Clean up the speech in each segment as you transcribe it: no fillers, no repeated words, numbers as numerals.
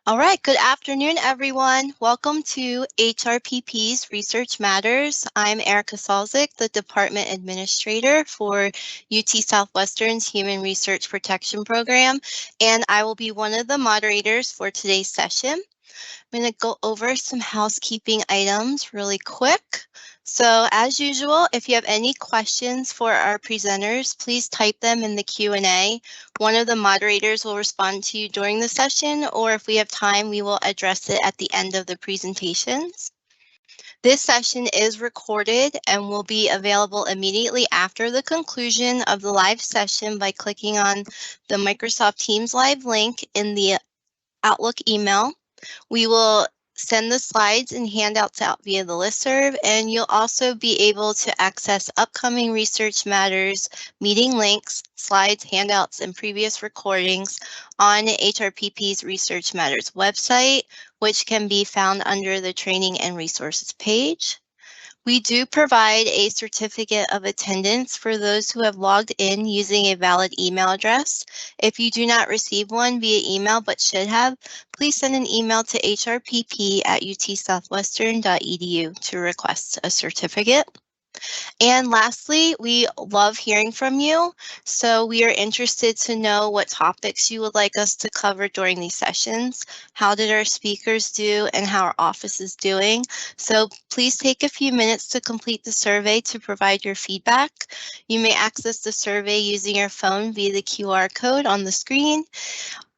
All right, good afternoon, everyone. Welcome to HRPP's Research Matters. I'm Erica Salzik, the Department Administrator for UT Southwestern's Human Research Protection Program, and I will be one of the moderators for today's session. I'm going to go over some housekeeping items really quick. So as usual, if you have any questions for our presenters, please type them in the Q&A. One of the moderators will respond to you during the session, or if we have time, we will address it at the end of the presentations. This session is recorded and will be available immediately after the conclusion of the live session by clicking on the Microsoft Teams Live link in the Outlook email. We will send the slides and handouts out via the listserv, and you'll also be able to access upcoming Research Matters meeting links, slides, handouts, and previous recordings on HRPP's Research Matters website, which can be found under the Training and Resources page. We do provide a certificate of attendance for those who have logged in using a valid email address. If you do not receive one via email but should have, please send an email to hrpp@utsouthwestern.edu to request a certificate. And lastly, we love hearing from you. So we are interested to know what topics you would like us to cover during these sessions. How did our speakers do and how our office is doing? So please take a few minutes to complete the survey to provide your feedback. You may access the survey using your phone via the QR code on the screen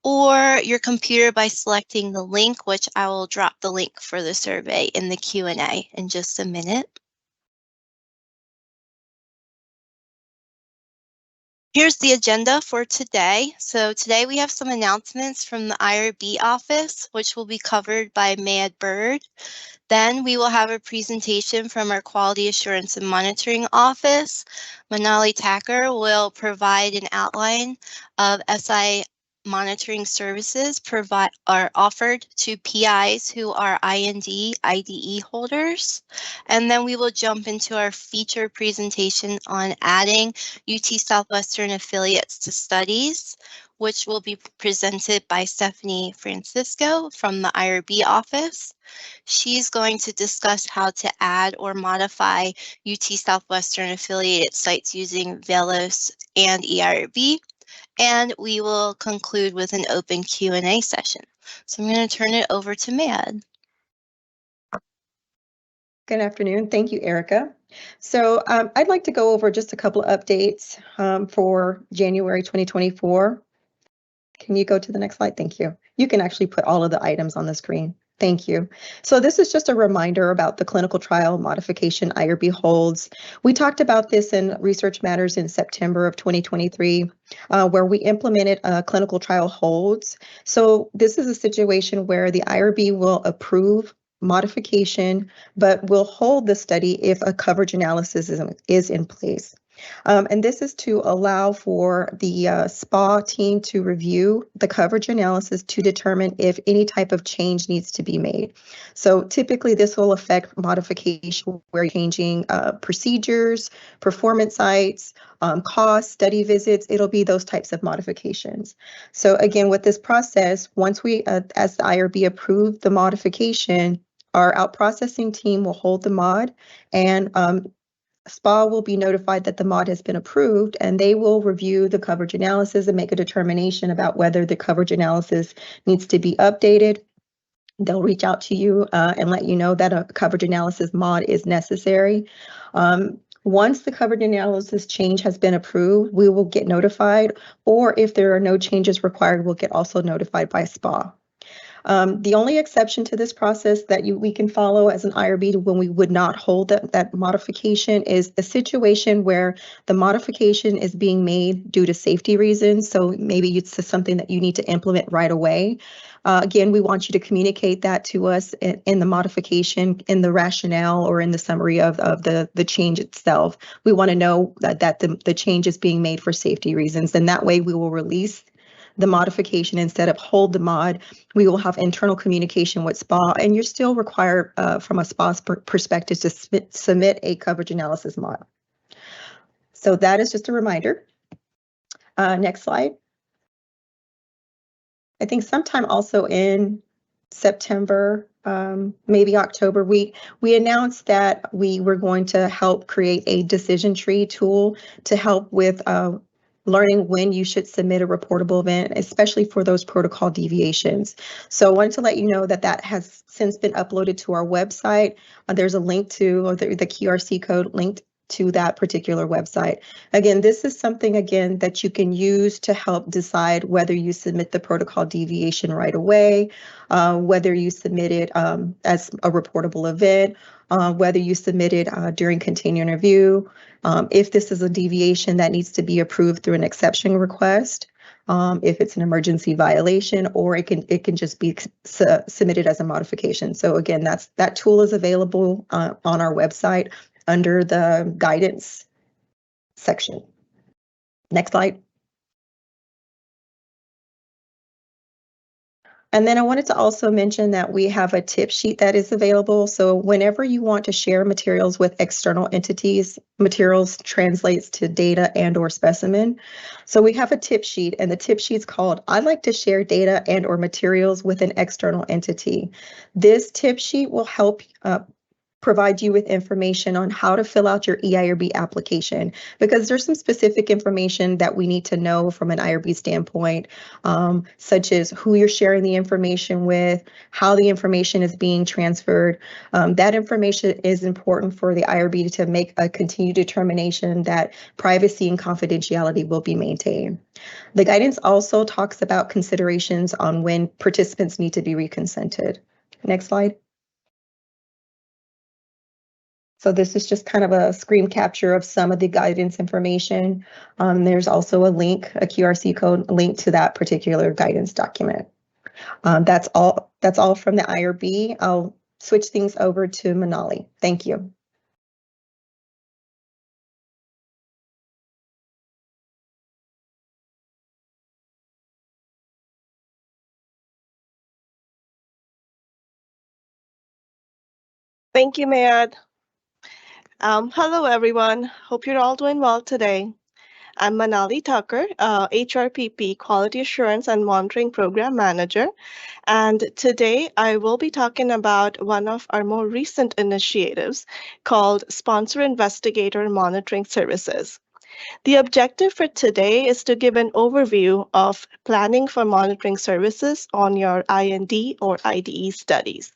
or your computer by selecting the link, which I will drop the link for the survey in the Q&A in just a minute. Here's the agenda for today. So today we have some announcements from the IRB office, which will be covered by Mayad Bird. Then we will have a presentation from our Quality Assurance and Monitoring Office. Manali Thakur will provide an outline of SI monitoring services are offered to PIs who are IND/IDE holders. And then we will jump into our feature presentation on adding UT Southwestern affiliates to studies, which will be presented by Stephanie Francisco from the IRB office. She's going to discuss how to add or modify UT Southwestern affiliated sites using Velos and EIRB. And we will conclude with an open Q&A session. So I'm going to turn it over to Mayad. Good afternoon. Thank you, Erica. So I'd like to go over just a couple of updates for January 2024. Can you go to the next slide? Thank you. You can actually put all of the items on the screen. Thank you. So this is just a reminder about the clinical trial modification IRB holds. We talked about this in Research Matters in September of 2023, where we implemented clinical trial holds. So this is a situation where the IRB will approve modification, but will hold the study if a coverage analysis is in place. And this is to allow for the SPA team to review the coverage analysis to determine if any type of change needs to be made. So typically this will affect modification where you're changing procedures, performance sites, costs, study visits. It'll be those types of modifications. So again, with this process, once we, as the IRB approved the modification, our out-processing team will hold the mod, and SPA will be notified that the mod has been approved, and they will review the coverage analysis and make a determination about whether the coverage analysis needs to be updated. They'll reach out to you and let you know that a coverage analysis mod is necessary. Once the coverage analysis change has been approved, we will get notified, or if there are no changes required, we'll get also notified by SPA. The only exception to this process that we can follow as an IRB when we would not hold that modification is a situation where the modification is being made due to safety reasons. So maybe it's something that you need to implement right away. Again, we want you to communicate that to us in the modification, in the rationale, or in the summary of the change itself. We want to know that the change is being made for safety reasons, and that way we will release the modification instead of hold the mod. We will have internal communication with SPA, and you're still required from a SPA's perspective to submit a coverage analysis mod. So that is just a reminder. Next slide. I think sometime also in September, maybe October, we announced that we were going to help create a decision tree tool to help with learning when you should submit a reportable event, especially for those protocol deviations. So I wanted to let you know that that has since been uploaded to our website. There's a link to, or the QRC code linked to that particular website. Again, this is something, again, that you can use to help decide whether you submit the protocol deviation right away, whether you submit it as a reportable event, whether you submit it during continuing review, if this is a deviation that needs to be approved through an exception request, if it's an emergency violation, or it can just be submitted as a modification. So again, that tool is available on our website under the guidance section. Next slide. And then I wanted to also mention that we have a tip sheet that is available. So whenever you want to share materials with external entities, materials translates to data and/or specimen. So we have a tip sheet, and the tip sheet's called "I'd like to share data and/or materials with an external entity." This tip sheet will help provide you with information on how to fill out your eIRB application, because there's some specific information that we need to know from an IRB standpoint, such as who you're sharing the information with, how the information is being transferred. That information is important for the IRB to make a continued determination that privacy and confidentiality will be maintained. The guidance also talks about considerations on when participants need to be reconsented. Next slide. So this is just kind of a screen capture of some of the guidance information. There's also a link, a QRC code link to that particular guidance document. That's all from the IRB. I'll switch things over to Manali. Thank you. Thank you, Mayad. Hello, everyone. Hope you're all doing well today. I'm Manali Tucker, HRPP Quality Assurance and Monitoring Program Manager. And today I will be talking about one of our more recent initiatives called Sponsor Investigator Monitoring Services. The objective for today is to give an overview of planning for monitoring services on your IND or IDE studies.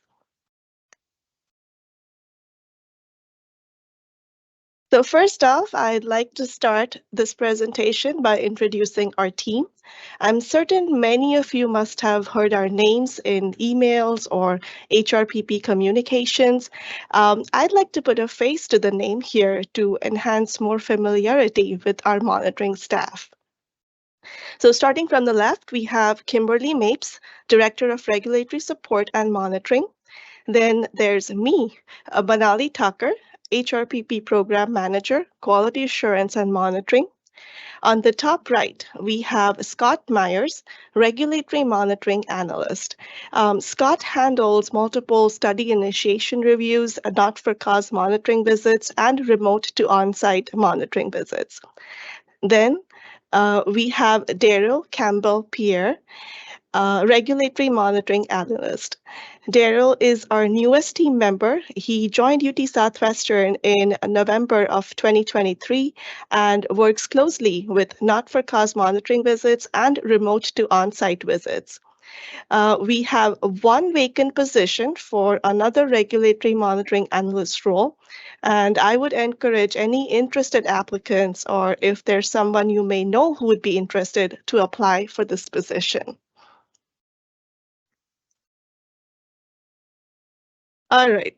So first off, I'd like to start this presentation by introducing our team. I'm certain many of you must have heard our names in emails or HRPP communications. I'd like to put a face to the name here to enhance more familiarity with our monitoring staff. So starting from the left, we have Kimberly Mapes, Director of Regulatory Support and Monitoring. Then there's me, Manali Tucker, HRPP Program Manager, Quality Assurance and Monitoring. On the top right, we have Scott Myers, Regulatory Monitoring Analyst. Scott handles multiple study initiation reviews, not-for-cause monitoring visits, and remote to on-site monitoring visits. Then we have Daryl Campbell-Pierre, Regulatory Monitoring Analyst. Daryl is our newest team member. He joined UT Southwestern in November of 2023 and works closely with not-for-cause monitoring visits and remote to on-site visits. We have one vacant position for another regulatory monitoring analyst role, and I would encourage any interested applicants, or if there's someone you may know who would be interested, to apply for this position. All right,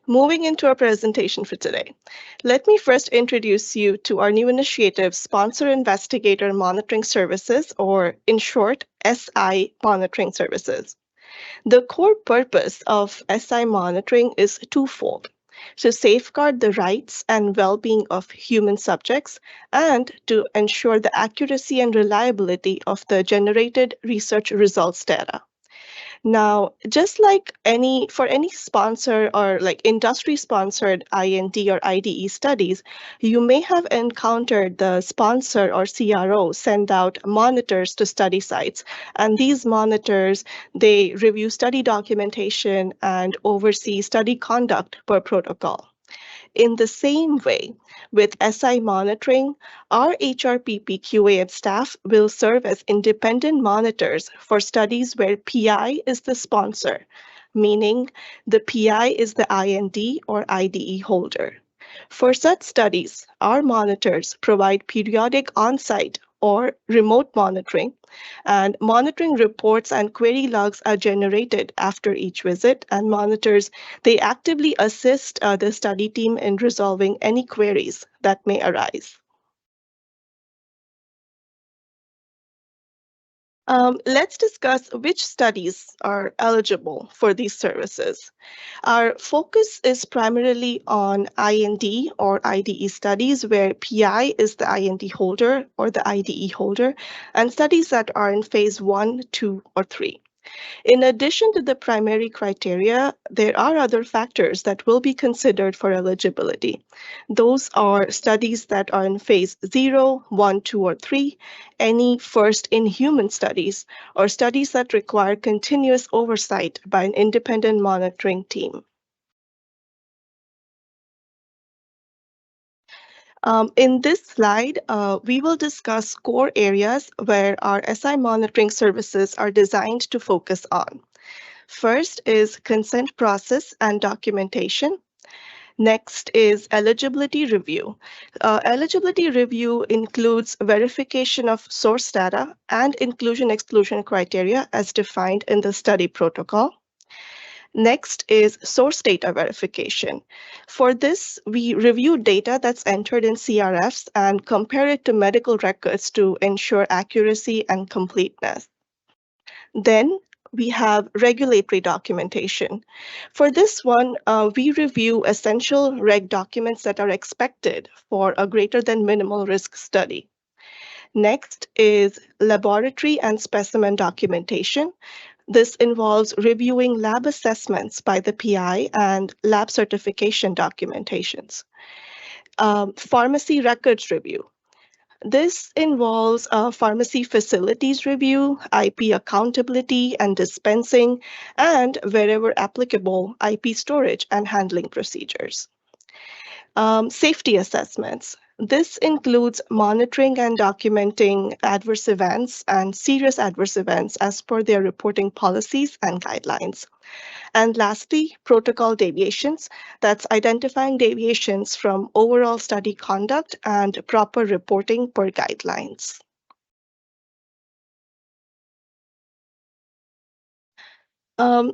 moving into our presentation for today. Let me first introduce you to our new initiative, Sponsor Investigator Monitoring Services, or in short, SI Monitoring Services. The core purpose of SI monitoring is twofold: to safeguard the rights and well-being of human subjects, and to ensure the accuracy and reliability of the generated research results data. Now, just like for any sponsor or like industry sponsored IND or IDE studies, you may have encountered the sponsor or CRO send out monitors to study sites. And these monitors, they review study documentation and oversee study conduct per protocol. In the same way, with SI monitoring, our HRPP QA and staff will serve as independent monitors for studies where PI is the sponsor, meaning the PI is the IND or IDE holder. For such studies, our monitors provide periodic on-site or remote monitoring, and monitoring reports and query logs are generated after each visit, and monitors, they actively assist the study team in resolving any queries that may arise. Let's discuss which studies are eligible for these services. Our focus is primarily on IND or IDE studies where PI is the IND holder or the IDE holder, and studies that are in phase 1, 2, or 3. In addition to the primary criteria, there are other factors that will be considered for eligibility. Those are studies that are in phase 0, 1, 2, or 3, any first-in-human studies, or studies that require continuous oversight by an independent monitoring team. In this slide, we will discuss core areas where our SI monitoring services are designed to focus on. First is consent process and documentation. Next is eligibility review. Eligibility review includes verification of source data and inclusion-exclusion criteria as defined in the study protocol. Next is source data verification. For this, we review data that's entered in CRFs and compare it to medical records to ensure accuracy and completeness. Then we have regulatory documentation. For this one, we review essential reg documents that are expected for a greater than minimal risk study. Next is laboratory and specimen documentation. This involves reviewing lab assessments by the PI and lab certification documentations. Pharmacy records review. This involves a pharmacy facilities review, IP accountability and dispensing, and wherever applicable, IP storage and handling procedures. Safety assessments. This includes monitoring and documenting adverse events and serious adverse events as per their reporting policies and guidelines. And lastly, protocol deviations. That's identifying deviations from overall study conduct and proper reporting per guidelines.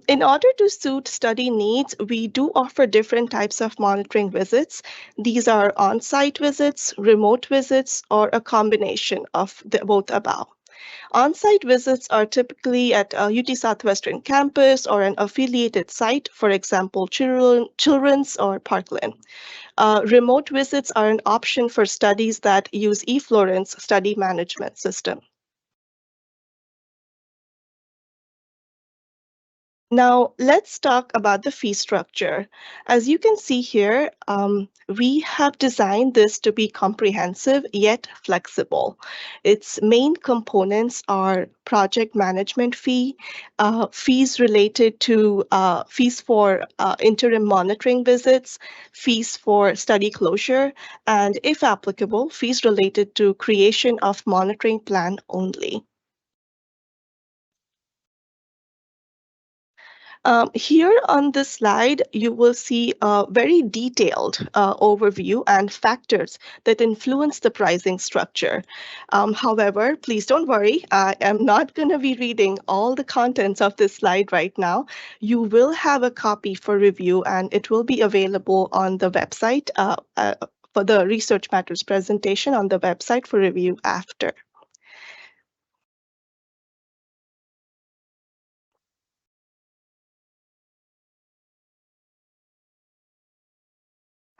In order to suit study needs, we do offer different types of monitoring visits. These are on-site visits, remote visits, or a combination of both above. On-site visits are typically at a UT Southwestern campus or an affiliated site, for example, Children's or Parkland. Remote visits are an option for studies that use eFlorence study management system. Now, let's talk about the fee structure. As you can see here, we have designed this to be comprehensive yet flexible. Its main components are project management fee, fees related to fees for interim monitoring visits, fees for study closure, and if applicable, fees related to creation of monitoring plan only. Here on this slide, you will see a very detailed overview and factors that influence the pricing structure. However, please don't worry, I am not going to be reading all the contents of this slide right now. You will have a copy for review, and it will be available on the website for the Research Matters presentation on the website for review after.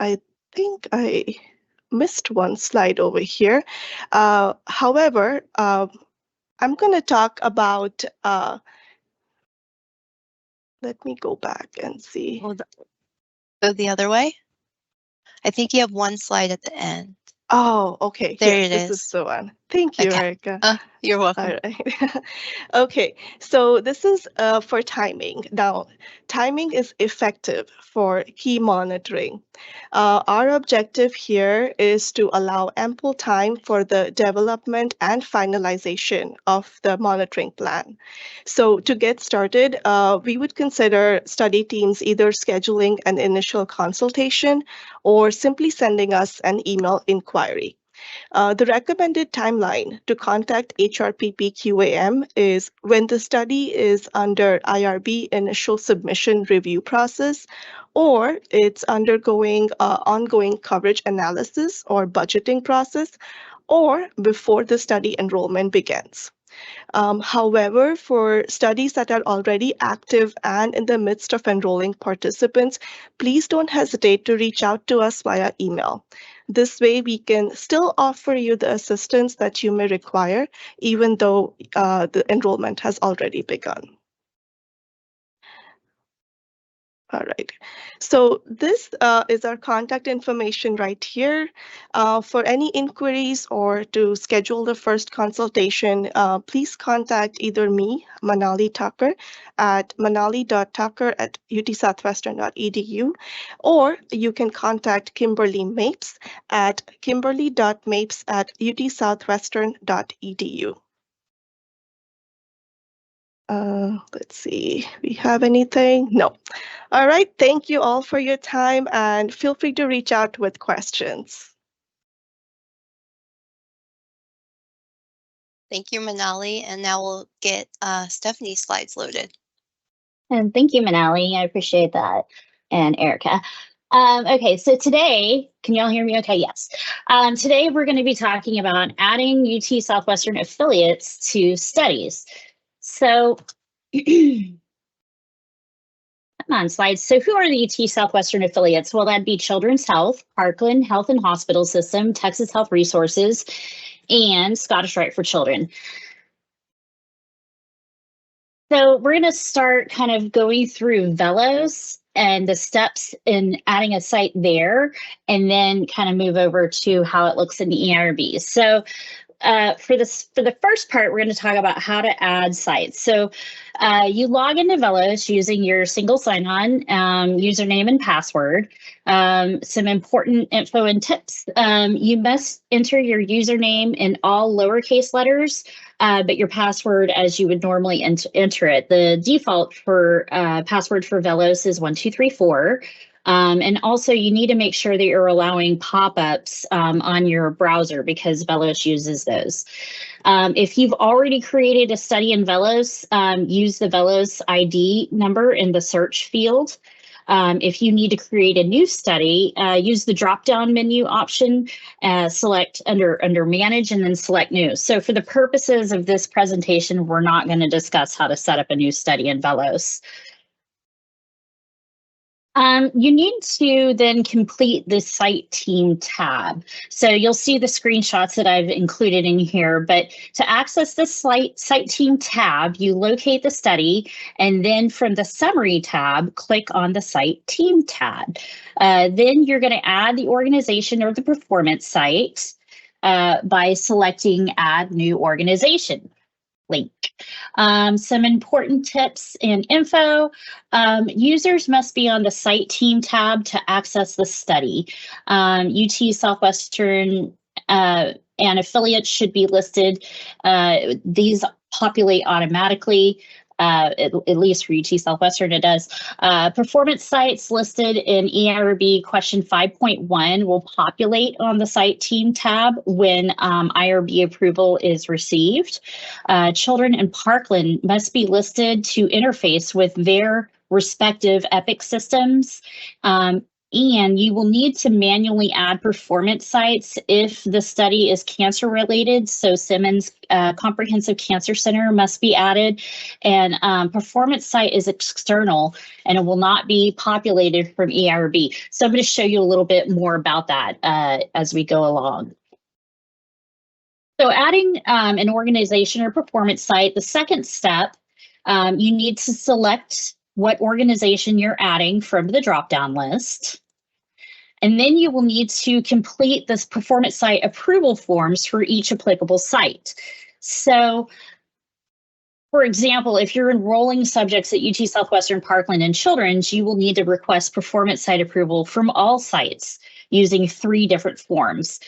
I think I missed one slide over here. However, I'm going to talk about Let me go back and see. Go the other way. I think you have one slide at the end. Oh, okay. There Yes, it this is. is the one. Thank you, Okay. Erica. You're welcome. All right. Okay, so this is for timing. Now, timing is effective for key monitoring. Our objective here is to allow ample time for the development and finalization of the monitoring plan. So to get started, we would consider study teams either scheduling an initial consultation or simply sending us an email inquiry. The recommended timeline to contact HRPP QAM is when the study is under IRB initial submission review process, or it's undergoing ongoing coverage analysis or budgeting process, or before the study enrollment begins. However, for studies that are already active and in the midst of enrolling participants, please don't hesitate to reach out to us via email. This way, we can still offer you the assistance that you may require, even though the enrollment has already begun. All right. So this is our contact information right here. For any inquiries or to schedule the first consultation, please contact either me, Manali Tucker, at manali.tucker@utsouthwestern.edu, or you can contact Kimberly Mapes at kimberly.mapes@utsouthwestern.edu. Let's see, we have anything? No. All right, thank you all for your time and feel free to reach out with questions. Thank you, Manali. And now we'll get Stephanie's slides loaded. And thank you, Manali. I appreciate that. And Erica. Okay, so today, can y'all hear me okay? Yes. Today, we're going to be talking about adding UT Southwestern affiliates to studies. So, come on, slides. So who are the UT Southwestern affiliates? Well, that'd be Children's Health, Parkland Health and Hospital System, Texas Health Resources, and Scottish Rite for Children. So we're going to start kind of going through Velos and the steps in adding a site there, and then kind of move over to how it looks in the ERB. So for the first part, we're going to talk about how to add sites. So you log into Velos using your single sign-on username and password. Some important info and tips. You must enter your username in all lowercase letters, but your password as you would normally enter it. The default for password for Velos is 1234. And also you need to make sure that you're allowing pop-ups on your browser because Velos uses those. If you've already created a study in Velos, use the Velos ID number in the search field. If you need to create a new study, use the drop-down menu option, select under Manage, and then select New. So for the purposes of this presentation, we're not going to discuss how to set up a new study in Velos. You need to then complete the Site Team tab. So you'll see the screenshots that I've included in here, but to access the Site Team tab, you locate the study, and then from the Summary tab, click on the Site Team tab. Then you're going to add the organization or the performance site by selecting Add New Organization link. Some important tips and info. Users must be on the Site Team tab to access the study. UT Southwestern and affiliates should be listed. These populate automatically. At least for UT Southwestern, it does. Performance sites listed in EIRB question 5.1 will populate on the Site Team tab when IRB approval is received. Children in Parkland must be listed to interface with their respective Epic systems. And you will need to manually add performance sites if the study is cancer related. So Simmons Comprehensive Cancer Center must be added. And performance site is external and it will not be populated from EIRB. So I'm going to show you a little bit more about that as we go along. So adding an organization or performance site, the second step, you need to select what organization you're adding from the drop-down list. And then you will need to complete this performance site approval forms for each applicable site. So, for example, if you're enrolling subjects at UT Southwestern Parkland and Children's, you will need to request performance site approval from all sites using 3 different forms.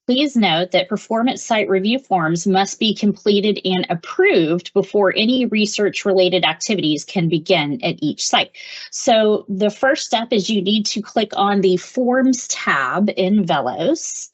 Please note that performance site review forms must be completed and approved before any research-related activities can begin at each site. So the first step is you need to click on the Forms tab in Velos.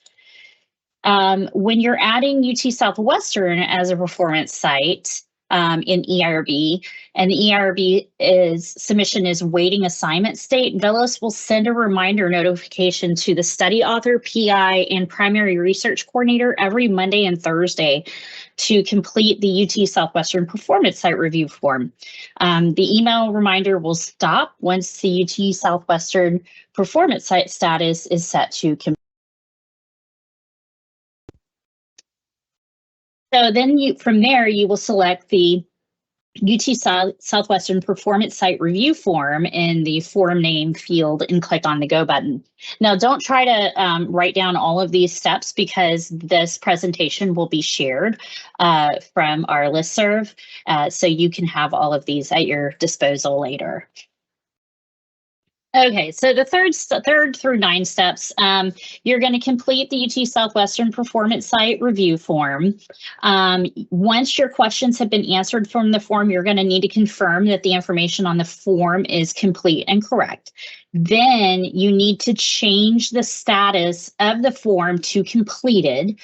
When you're adding UT Southwestern as a performance site in EIRB, and the EIRB submission is waiting assignment state, Velos will send a reminder notification to the study author, PI, and primary research coordinator every Monday and Thursday to complete the UT Southwestern performance site review form. The email reminder will stop once the UT Southwestern performance site status is set to complete. So then from there, you will select the UT Southwestern Performance Site Review form in the form name field and click on the Go button. Now, don't try to write down all of these steps because this presentation will be shared from our listserv, so you can have all of these at your disposal later. Okay, so the third through 9 steps, you're going to complete the UT Southwestern Performance Site Review form. Once your questions have been answered from the form, you're going to need to confirm that the information on the form is complete and correct. Then you need to change the status of the form to completed.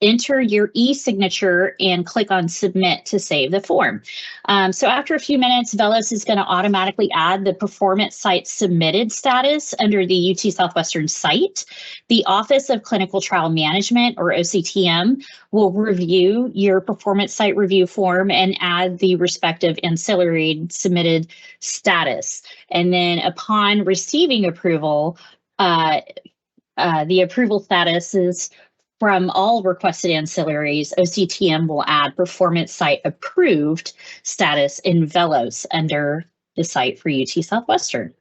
Enter your e-signature and click on submit to save the form. So after a few minutes, Velos is going to automatically add the performance site submitted status under the UT Southwestern site. The Office of Clinical Trial Management, or OCTM, will review your performance site review form and add the respective ancillary submitted status. And then upon receiving approval, the approval status is from all requested ancillaries, OCTM will add performance site approved status in Velos under the site for UT Southwestern.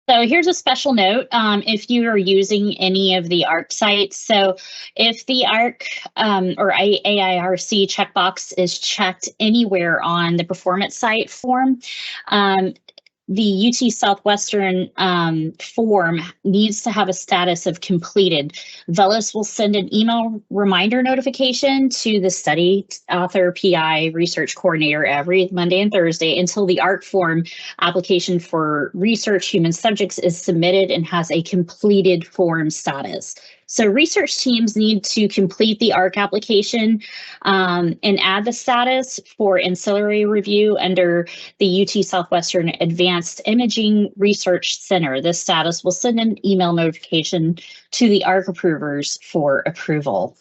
So here's a special note if you are using any of the ARC sites. So if the ARC or AIRC checkbox is checked anywhere on the performance site form, the UT Southwestern form needs to have a status of completed. Velos will send an email reminder notification to the study author, PI, research coordinator every Monday and Thursday until the ARC form application for research human subjects is submitted and has a completed form status. So research teams need to complete the ARC application and add the status for ancillary review under the UT Southwestern Advanced Imaging Research Center. This status will send an email notification to the ARC approvers for approval.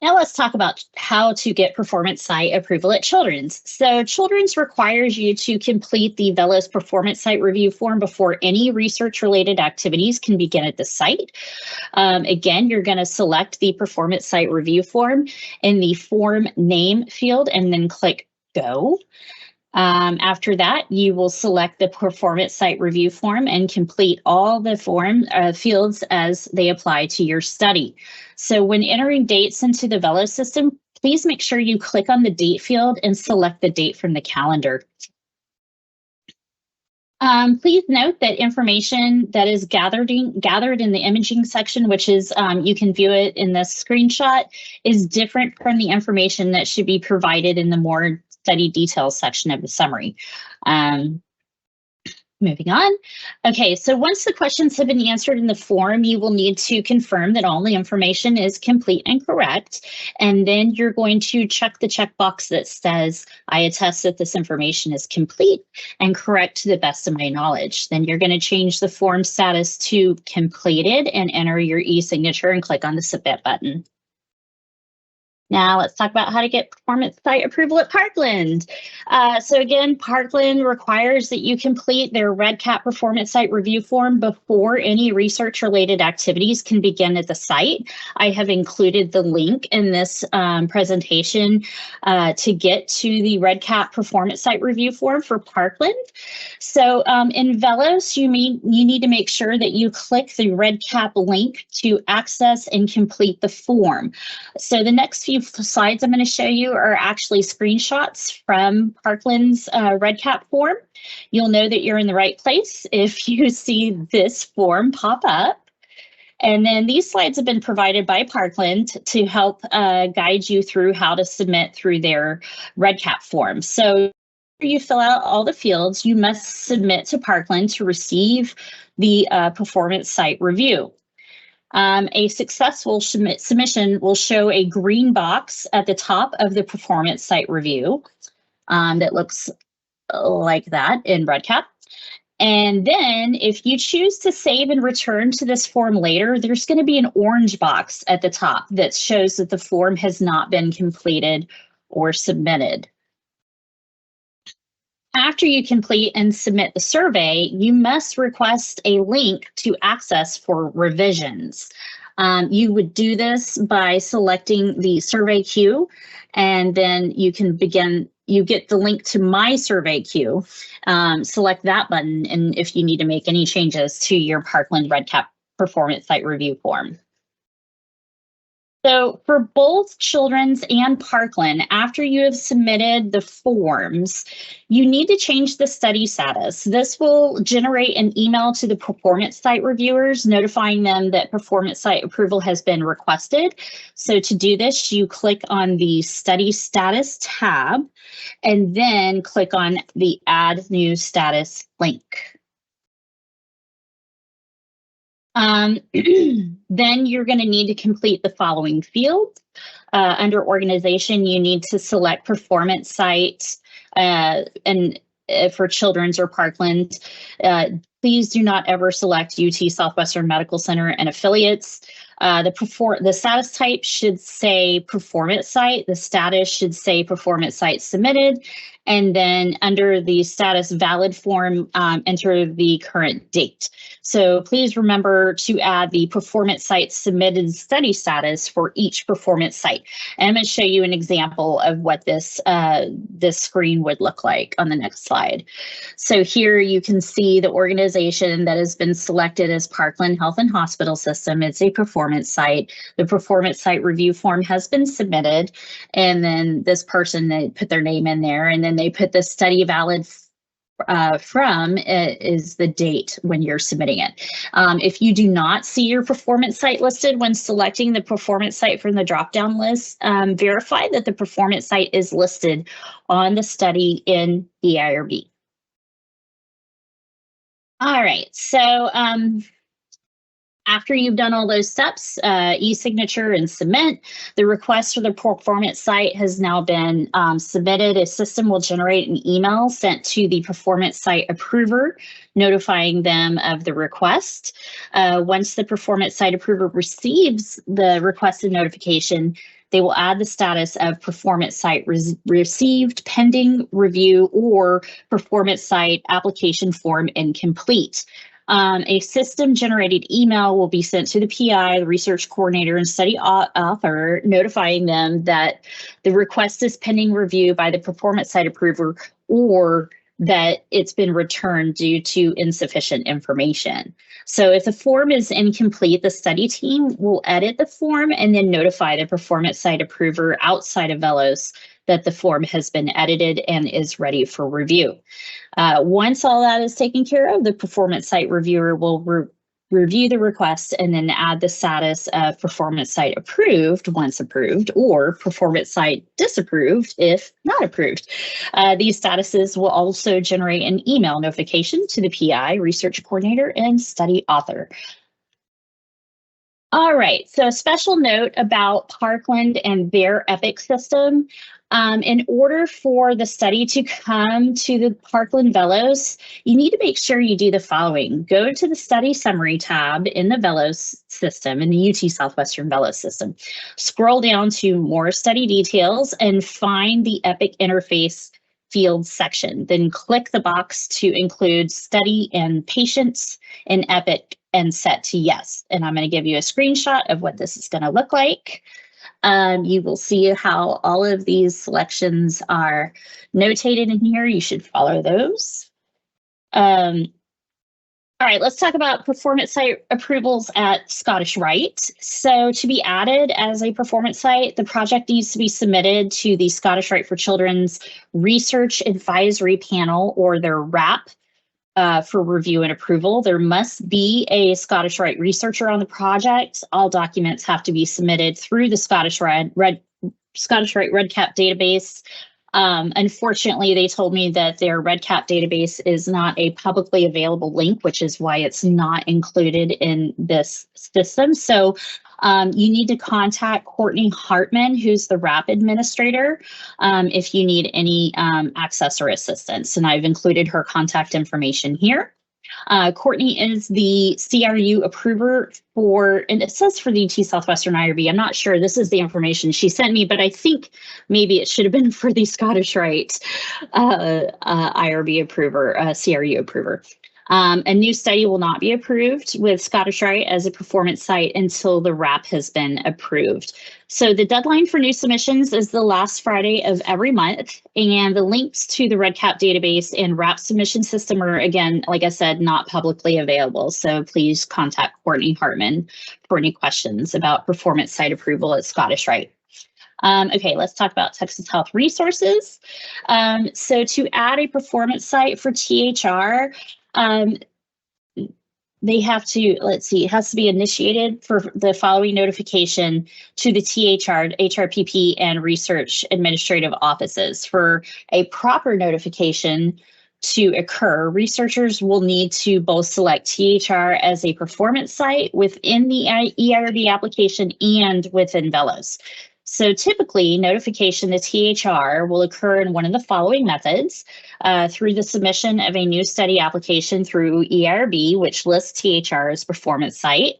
Now let's talk about how to get performance site approval at Children's. So Children's requires you to complete the Velos performance site review form before any research-related activities can begin at the site. Again, you're going to select the performance site review form in the form name field and then click Go. After that, you will select the performance site review form and complete all the form fields as they apply to your study. So when entering dates into the Velos system, please make sure you click on the date field and select the date from the calendar. Please note that information that is gathered in the imaging section, which is you can view it in this screenshot, is different from the information that should be provided in the more study details section of the summary. Moving on. Okay, so once the questions have been answered in the form, you will need to confirm that all the information is complete and correct. And then you're going to check the checkbox that says, I attest that this information is complete and correct to the best of my knowledge. Then you're going to change the form status to completed and enter your e-signature and click on the submit button. Now let's talk about how to get performance site approval at Parkland. So again, Parkland requires that you complete their REDCap performance site review form before any research-related activities can begin at the site. I have included the link in this presentation to get to the REDCap performance site review form for Parkland. So in Velos, you need to make sure that you click the REDCap link to access and complete the form. So the next few slides I'm going to show you are actually screenshots from Parkland's REDCap form. You'll know that you're in the right place if you see this form pop up. And then these slides have been provided by Parkland to help guide you through how to submit through their REDCap form. So after you fill out all the fields, you must submit to Parkland to receive the performance site review. A successful submission will show a green box at the top of the performance site review that looks like that in REDCap. And then if you choose to save and return to this form later, there's going to be an orange box at the top that shows that the form has not been completed or submitted. After you complete and submit the survey, you must request a link to access for revisions. You would do this by selecting the survey queue, and then you can begin, you get the link to My Survey Queue. Select that button, and if you need to make any changes to your Parkland REDCap performance site review form. So for both Children's and Parkland, after you have submitted the forms, you need to change the study status. This will generate an email to the performance site reviewers notifying them that performance site approval has been requested. So to do this, you click on the study status tab and then click on the add new status link. Then you're going to need to complete the following fields. Under organization, you need to select performance site, and for Children's or Parkland, please do not ever select UT Southwestern Medical Center and affiliates. The status type should say performance site. The status should say performance site submitted. And then under the status valid form, enter the current date. So please remember to add the performance site submitted study status for each performance site. And I'm going to show you an example of what this screen would look like on the next slide. So here you can see the organization that has been selected as Parkland Health and Hospital System. It's a performance site. The performance site review form has been submitted, and then this person, they put their name in there, and then they put the study valid from is the date when you're submitting it. If you do not see your performance site listed when selecting the performance site from the drop-down list, verify that the performance site is listed on the study in EIRB. All right, so after you've done all those steps, e-signature and submit, the request for the performance site has now been submitted. A system will generate an email sent to the performance site approver, notifying them of the request. Once the performance site approver receives the requested notification, they will add the status of performance site received, pending review, or performance site application form incomplete. A system-generated email will be sent to the PI, the research coordinator, and study author, notifying them that the request is pending review by the performance site approver, or that it's been returned due to insufficient information. So if the form is incomplete, the study team will edit the form and then notify the performance site approver outside of Velos that the form has been edited and is ready for review. Once all that is taken care of, the performance site reviewer will review the request and then add the status of performance site approved once approved, or performance site disapproved if not approved. These statuses will also generate an email notification to the PI, research coordinator, and study author. All right, so a special note about Parkland and their EPIC system. In order for the study to come to the Parkland Velos, you need to make sure you do the following. Go to the study summary tab in the Velos system, in the UT Southwestern Velos system. Scroll down to more study details and find the EPIC interface field section. Then click the box to include study and patients in EPIC and set to yes. And I'm going to give you a screenshot of what this is going to look like. You will see how all of these selections are notated in here. You should follow those. All right, let's talk about performance site approvals at Scottish Rite. So to be added as a performance site, the project needs to be submitted to the Scottish Rite for Children's Research Advisory Panel, or their RAP, for review and approval. There must be a Scottish Rite researcher on the project. All documents have to be submitted through the Scottish Rite REDCap database. Unfortunately, they told me that their REDCap database is not a publicly available link, which is why it's not included in this system. So you need to contact Courtney Hartman, who's the RAP administrator, if you need any access or assistance. And I've included her contact information here. Courtney is the CRU approver for, and it says for the UT Southwestern IRB. I'm not sure. This is the information she sent me, but I think maybe it should have been for the Scottish Rite IRB approver, CRU approver. A new study will not be approved with Scottish Rite as a performance site until the RAP has been approved. So the deadline for new submissions is the last Friday of every month, and the links to the REDCap database and RAP submission system are, again, like I said, not publicly available. So please contact Courtney Hartman for any questions about performance site approval at Scottish Rite. Okay, let's talk about Texas Health Resources. So to add a performance site for THR, they have to, let's see, it has to be initiated for the following notification to the THR, HRPP, and research administrative offices. For a proper notification to occur, researchers will need to both select THR as a performance site within the EIRB application and within Velos. So typically, notification to THR will occur in one of the following methods: through the submission of a new study application through EIRB, which lists THR as performance site,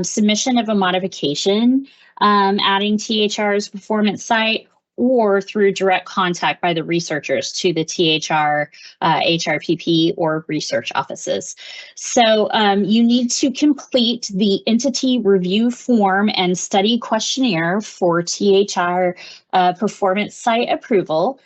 submission of a modification adding THR as performance site, or through direct contact by the researchers to the THR, HRPP, or research offices. So you need to complete the entity review form and study questionnaire for THR performance site approval.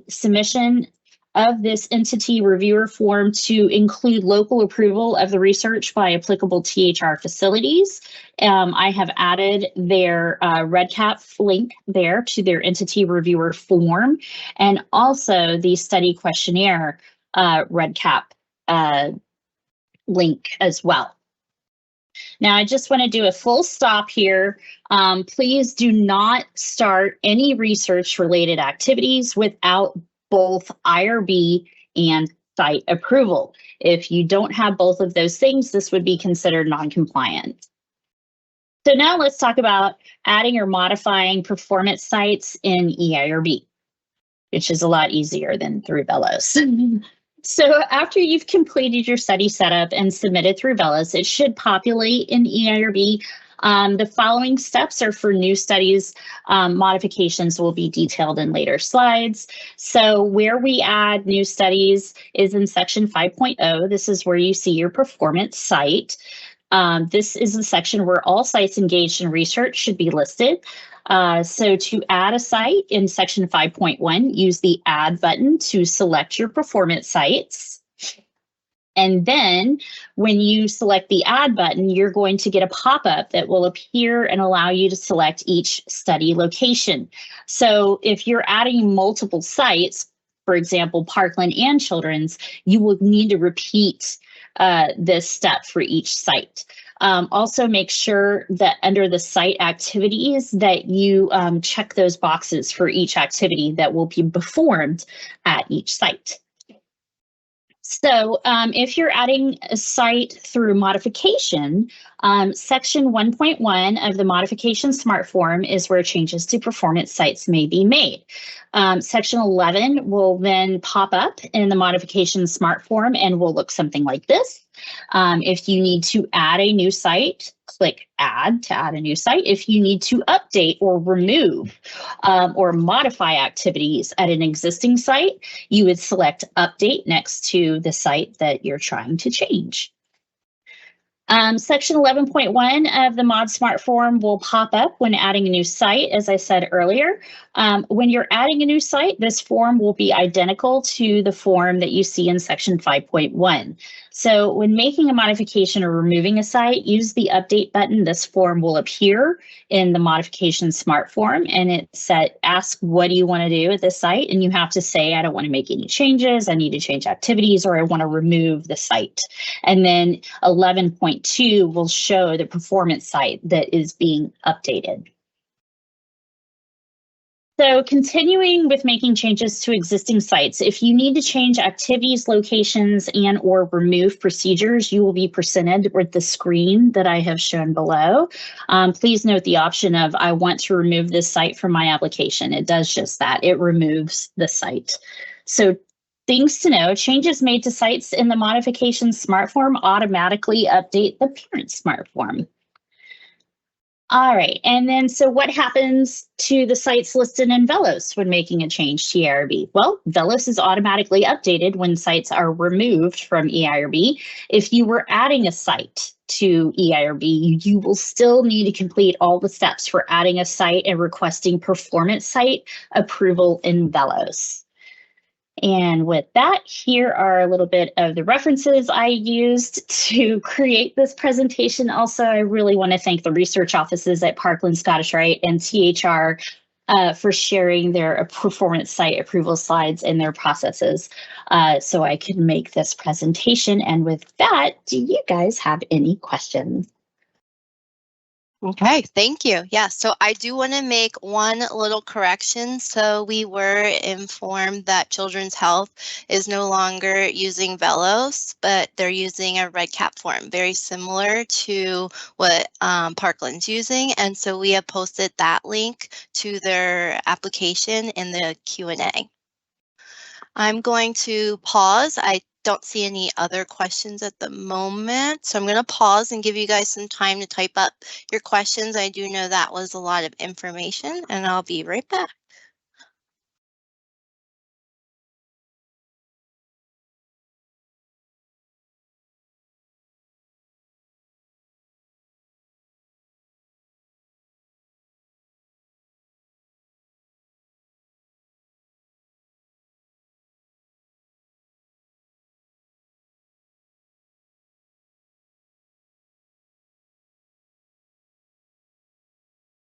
Submission of this entity reviewer form to include local approval of the research by applicable THR facilities. I have added their REDCap link there to their entity reviewer form, and also the study questionnaire REDCap link as well. Now, I just want to do a full stop here. Please do not start any research related activities without both IRB and site approval. If you don't have both of those things, this would be considered non-compliant. So now let's talk about adding or modifying performance sites in EIRB, which is a lot easier than through Velos. So after you've completed your study setup and submitted through Velos, it should populate in EIRB. The following steps are for new studies. Modifications will be detailed in later slides. So where we add new studies is in section 5.0. This is where you see your performance site. This is the section where all sites engaged in research should be listed. So to add a site in section 5.1, use the add button to select your performance sites. And then when you select the add button, you're going to get a pop-up that will appear and allow you to select each study location. So if you're adding multiple sites, for example, Parkland and Children's, you will need to repeat this step for each site. Also make sure that under the site activities that you check those boxes for each activity that will be performed at each site. So if you're adding a site through modification, section 1.1 of the modification smart form is where changes to performance sites may be made. Section 11 will then pop up in the modification smart form and will look something like this. If you need to add a new site, click add to add a new site. If you need to update or remove or modify activities at an existing site, you would select update next to the site that you're trying to change. Section 11.1 of the Mod Smart form will pop up when adding a new site, as I said earlier. When you're adding a new site, this form will be identical to the form that you see in Section 5.1. So when making a modification or removing a site, use the update button. This form will appear in the modification smart form, and it asks, what do you want to do at this site? And you have to say, I don't want to make any changes, I need to change activities, or I want to remove the site. And then 11.2 will show the performance site that is being updated. So continuing with making changes to existing sites, if you need to change activities, locations, and or remove procedures, you will be presented with the screen that I have shown below. Please note the option of I want to remove this site from my application. It does just that. It removes the site. So things to know, changes made to sites in the modification smart form automatically update the parent smart form. All right, and then so what happens to the sites listed in Velos when making a change to EIRB? Well, Velos is automatically updated when sites are removed from EIRB. If you were adding a site to EIRB, you will still need to complete all the steps for adding a site and requesting performance site approval in Velos. And with that, here are a little bit of the references I used to create this presentation. Also, I really want to thank the research offices at Parkland, Scottish Rite, and THR for sharing their performance site approval slides and their processes so I could make this presentation. And with that, do you guys have any questions? Okay, thank you. Yeah, so I do want to make one little correction. So we were informed that Children's Health is no longer using Velos, but they're using a REDCap form, very similar to what Parkland's using. And so we have posted that link to their application in the Q&A. I'm going to pause. I don't see any other questions at the moment, so I'm going to pause and give you guys some time to type up your questions. I do know that was a lot of information, and I'll be right back.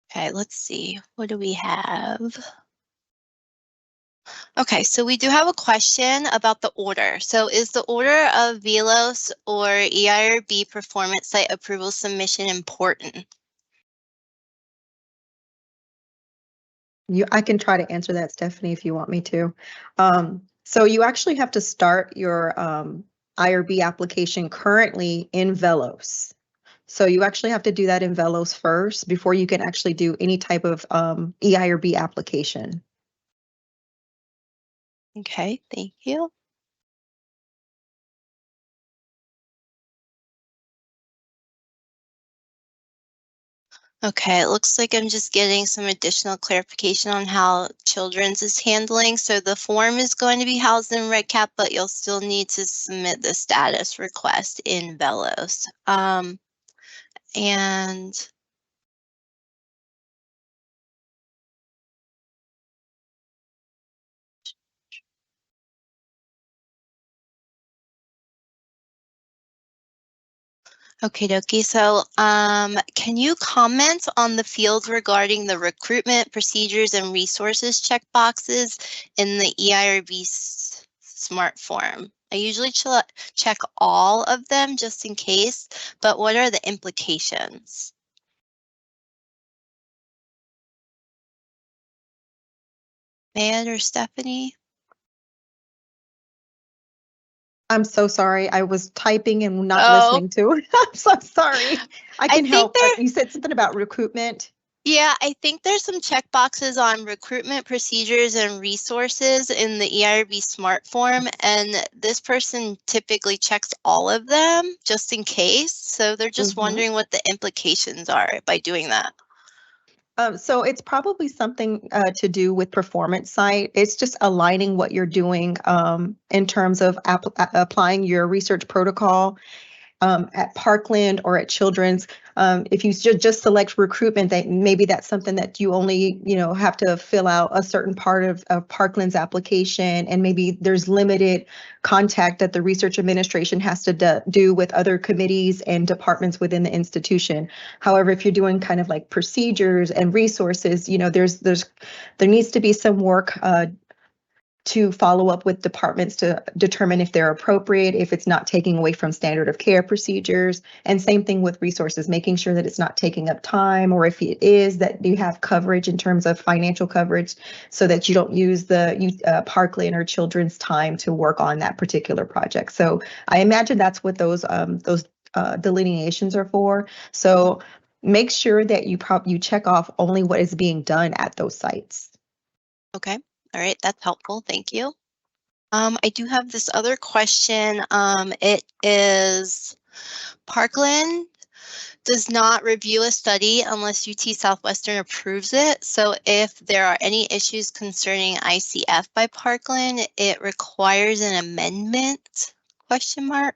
Okay, let's see. What do we have? Okay, so we do have a question about the order. So is the order of Velos or EIRB performance site approval submission important? I can try to answer that, Stephanie, if you want me to. So you actually have to start your IRB application currently in Velos. So you actually have to do that in Velos first before you can actually do any type of EIRB application. Okay, thank you. Okay, it looks like I'm just getting some additional clarification on how Children's is handling. So the form is going to be housed in REDCap, but you'll still need to submit the status request in Velos. And okie dokie. So can you comment on the fields regarding the recruitment procedures and resources checkboxes in the EIRB smart form? I usually check all of them just in case, but what are the implications? Matt or Stephanie? I'm so sorry. I was typing and not Oh. listening to it. I'm so sorry. I can think help. there- You said something about recruitment. Yeah, I think there's some checkboxes on recruitment procedures and resources in the EIRB Smart Form, and this person typically checks all of them just in case. So they're just Mhm. wondering what the implications are by doing that. So it's probably something to do with Performance Site. It's just aligning what you're doing in terms of applying your research protocol at Parkland or at Children's. If you just select recruitment, maybe that's something that you only have to fill out a certain part of Parkland's application, and maybe there's limited contact that the research administration has to do with other committees and departments within the institution. However, if you're doing kind of like procedures and resources, there needs to be some work to follow up with departments to determine if they're appropriate, if it's not taking away from standard of care procedures, and same thing with resources, making sure that it's not taking up time, or if it is, that you have coverage in terms of financial coverage so that you don't use the Parkland or Children's time to work on that particular project. So I imagine that's what those delineations are for. So make sure that you check off only what is being done at those sites. Okay. All right, that's helpful. Thank you. I do have this other question. It is Parkland does not review a study unless UT Southwestern approves it. So if there are any issues concerning ICF by Parkland, it requires an amendment? Question mark.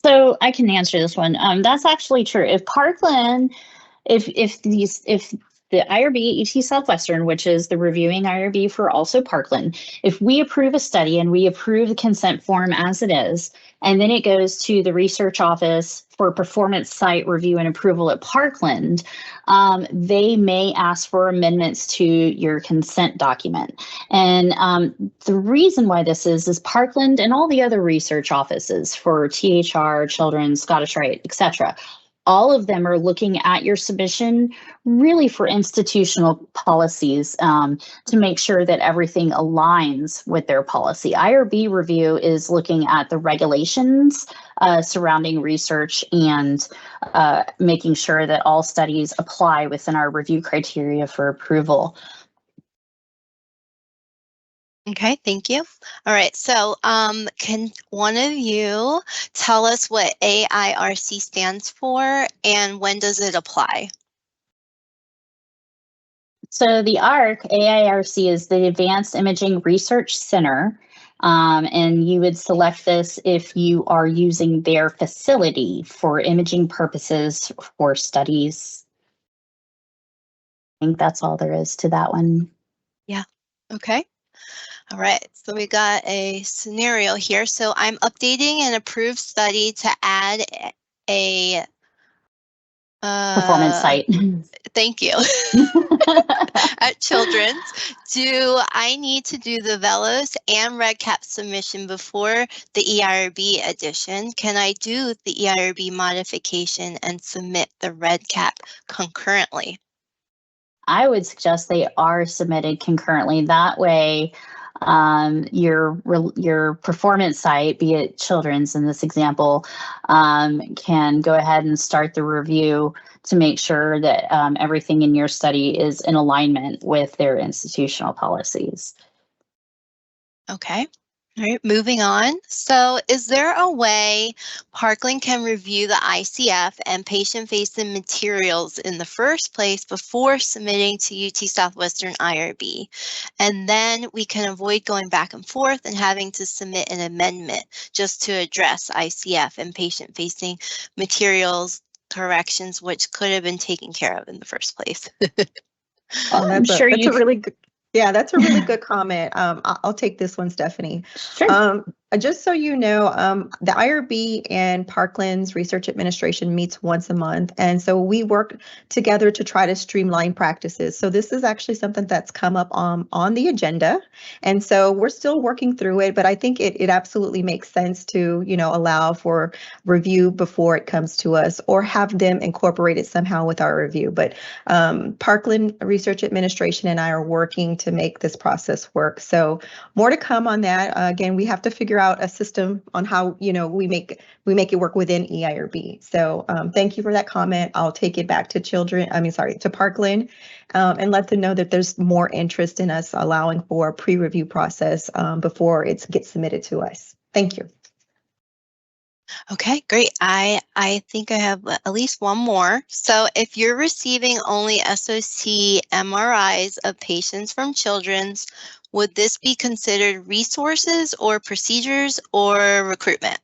So I can answer this one. That's actually true. If Parkland, if the IRB, UT Southwestern, which is the reviewing IRB for also Parkland, if we approve a study and we approve the consent form as it is, and then it goes to the research office for Performance Site review and approval at Parkland, they may ask for amendments to your consent document. And the reason why this is Parkland and all the other research offices for THR, Children's, Scottish Rite, etc., all of them are looking at your submission really for institutional policies to make sure that everything aligns with their policy. IRB review is looking at the regulations surrounding research and making sure that all studies apply within our review criteria for approval. Okay, thank you. All right, so can one of you tell us what AIRC stands for and when does it apply? So the AIRC is the Advanced Imaging Research Center, and you would select this if you are using their facility for imaging purposes for studies. I think that's all there is to that one. Yeah, okay. All right, so we got a scenario here. So I'm updating an approved study to add a Performance Site. Thank you. At Children's, do I need to do the VELOS and REDCap submission before the EIRB addition? Can I do the EIRB modification and submit the REDCap concurrently? I would suggest they are submitted concurrently. That way, your Performance Site, be it Children's in this example, can go ahead and start the review to make sure that everything in your study is in alignment with their institutional policies. Okay. All right, moving on. So is there a way Parkland can review the ICF and patient-facing materials in the first place before submitting to UT Southwestern IRB? And then we can avoid going back and forth and having to submit an amendment just to address ICF and patient-facing materials corrections, which could have been taken care of in the first place. Oh, I'm sure that's a really good. Yeah, that's a really good comment. I'll take this one, Stephanie. Sure. Just so you know, the IRB and Parkland's Research Administration meets once a month. And so we work together to try to streamline practices. So this is actually something that's come up on the agenda. And so we're still working through it, but I think it absolutely makes sense to, allow for review before it comes to us or have them incorporate it somehow with our review. But Parkland Research Administration and I are working to make this process work. So more to come on that. Again, we have to figure out a system on how we make it work within EIRB. So thank you for that comment. I'll take it back to to Parkland and let them know that there's more interest in us allowing for a pre-review process before it gets submitted to us. Thank you. Okay, great. I think I have at least one more. So if you're receiving only SOC MRIs of patients from Children's, would this be considered resources or procedures or recruitment?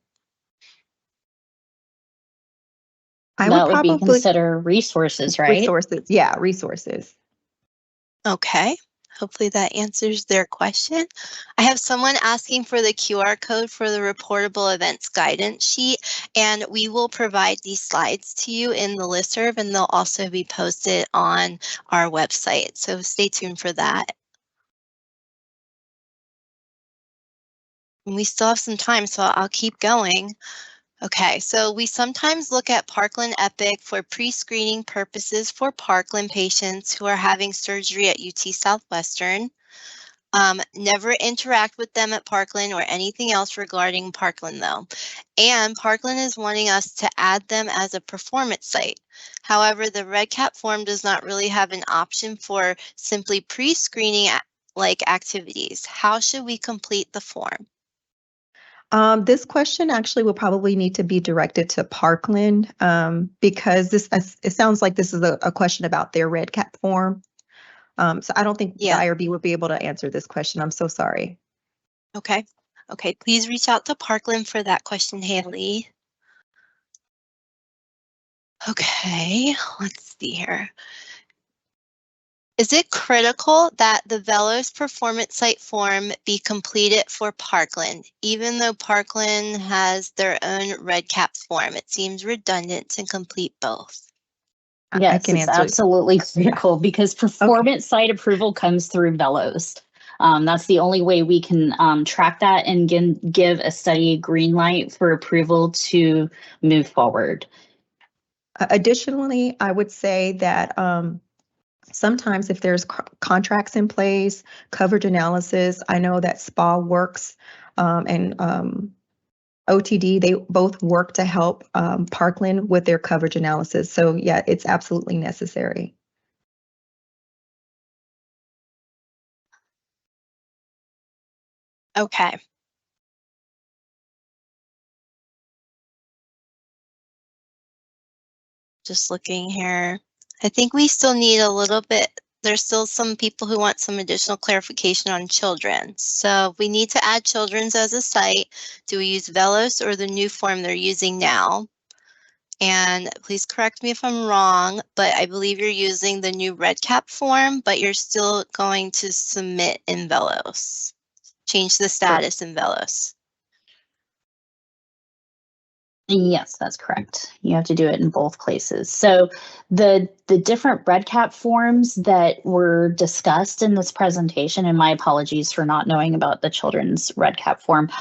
That would be considered resources, right? Resources, yeah, resources. Okay. Hopefully that answers their question. I have someone asking for the QR code for the reportable events guidance sheet, and we will provide these slides to you in the listserv, and they'll also be posted on our website. So stay tuned for that. And we still have some time, so I'll keep going. Okay, so we sometimes look at Parkland Epic for pre-screening purposes for Parkland patients who are having surgery at UT Southwestern. Never interact with them at Parkland or anything else regarding Parkland though. And Parkland is wanting us to add them as a performance site. However, the REDCap form does not really have an option for simply pre-screening like activities. How should we complete the form? This question actually will probably need to be directed to Parkland because it sounds like this is a question about their REDCap form. So I don't think the IRB would be able to answer this question. I'm so sorry. Okay. Okay, please reach out to Parkland for that question, Haley. Okay, let's see here. Is it critical that the Velos performance site form be completed for Parkland, even though Parkland has their own REDCap form? It seems redundant to complete both. Yes, it's absolutely critical because performance site approval comes through Velos. That's the only way we can track that and give a study a green light for approval to move forward. Additionally, I would say that sometimes if there's contracts in place, coverage analysis, I know that SPA works and OTD, they both work to help Parkland with their coverage analysis. So yeah, it's absolutely necessary. Okay. Just looking here. I think we still need a little bit. There's still some people who want some additional clarification on Children's. So we need to add Children's as a site. Do we use Velos or the new form they're using now? And please correct me if I'm wrong, but I believe you're using the new REDCap form, but you're still going to submit in Velos. Change the status in Velos. Yes, that's correct. You have to do it in both places. So the different REDCap forms that were discussed in this presentation, and my apologies for not knowing about the Children's REDCap form,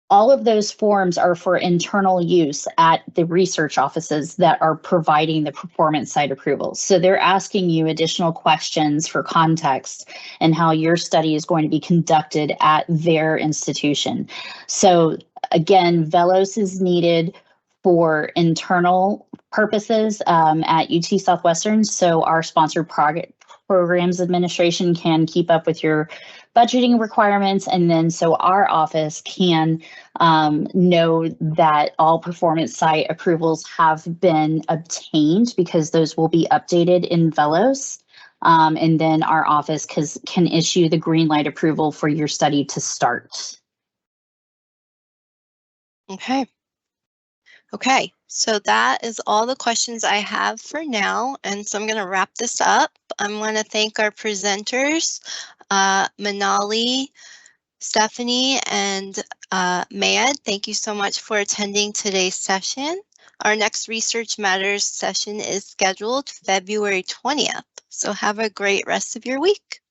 all of those forms are for internal use at the research offices that are providing the performance site approvals. So they're asking you additional questions for context and how your study is going to be conducted at their institution. So again, Velos is needed for internal purposes at UT Southwestern. So our sponsored programs administration can keep up with your budgeting requirements, and then so our office can know that all performance site approvals have been obtained because those will be updated in Velos. And then our office can issue the green light approval for your study to start. Okay. Okay, so that is all the questions I have for now, and so I'm going to wrap this up. I'm going to thank our presenters, Manali, Stephanie and Mayed, thank you so much for attending today's session. Our next Research Matters session is scheduled February 20th. So have a great rest of your week.